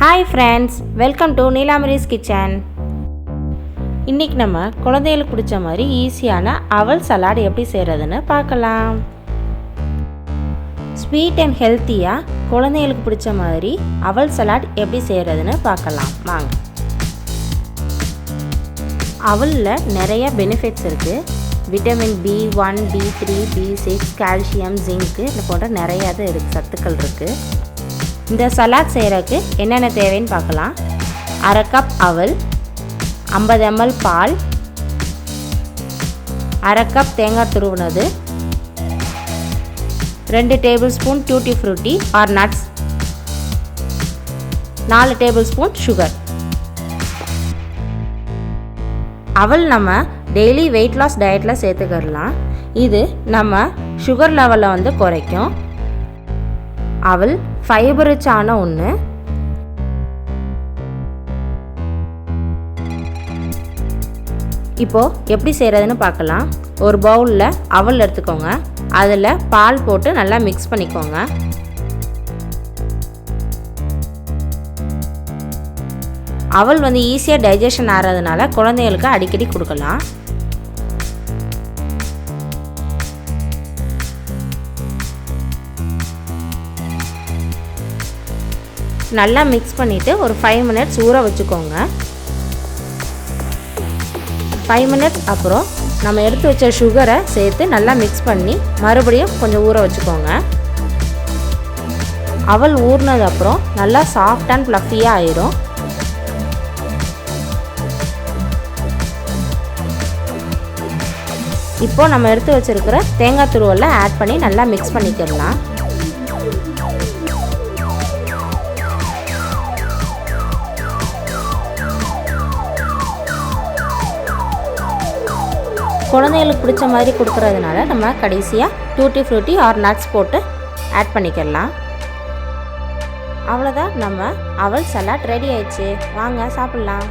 Hi friends, welcome to Neelamari's Kitchen. இன்னைக்கு நம்ம குழந்தைகளுக்கு பிடிச்ச மாதிரி ஈஸியான அவல் சலாட் எப்படி செய்கிறதுன்னு பார்க்கலாம். ஸ்வீட் அண்ட் ஹெல்த்தியாக குழந்தைகளுக்கு பிடிச்ச மாதிரி அவல் சலாட் எப்படி செய்கிறதுன்னு பார்க்கலாம் வாங்க. அவலில் நிறைய பெனிஃபிட்ஸ் இருக்குது. Vitamin B1, B3, B6, calcium, zinc இது போன்ற நிறைய சத்துக்கள் இருக்குது. இந்த சலாட் செய்கிறதுக்கு என்னென்ன தேவைன்னு பார்க்கலாம். அரை கப் அவல், 50 ml பால், அரை கப் தேங்காய் துருவினது, 2 table spoon tutti frutti or nuts, 4 table spoon sugar. அவல் நம்ம டெய்லி வெயிட் லாஸ் டயட்டில் சேர்த்துக்கிடலாம். இது நம்ம சுகர் லெவலை குறைக்கும். அவல் ஃபைபர் ரிச்சான ஒன்று. இப்போது எப்படி செய்கிறதுன்னு பார்க்கலாம். ஒரு பவுலில் அவல் எடுத்துக்கோங்க. அதில் பால் போட்டு நல்லா மிக்ஸ் பண்ணிக்கோங்க. அவல் ஈஸியாக டைஜஷன் ஆகிறதுனால குழந்தைகளுக்கு அடிக்கடி கொடுக்கலாம். நல்லா மிக்ஸ் பண்ணிவிட்டு ஒரு 5 minutes ஊற வச்சுக்கோங்க. 5 minutes அப்புறம் நம்ம எடுத்து வச்ச சுகரை சேர்த்து நல்லா மிக்ஸ் பண்ணி மறுபடியும் கொஞ்சம் ஊற வச்சுக்கோங்க. அவல் ஊறினது அப்புறம் நல்லா சாஃப்ட் அண்ட் ஃப்ளஃபியாக ஆயிரும். இப்போது நம்ம எடுத்து வச்சுருக்கிற தேங்காய் துருவலை ஆட் பண்ணி நல்லா மிக்ஸ் பண்ணிக்கிடலாம். குழந்தைகளுக்கு பிடிச்ச மாதிரி கொடுக்குறதுனால நம்ம கடைசியாக டூட்டி ஃப்ரூட்டி ஆர் நட்ஸ் போட்டு ஆட் பண்ணிக்கலாம். அவ்வளோதான், நம்ம அவல் சலாட் ரெடி ஆயிடுச்சு. வாங்க சாப்பிட்லாம்.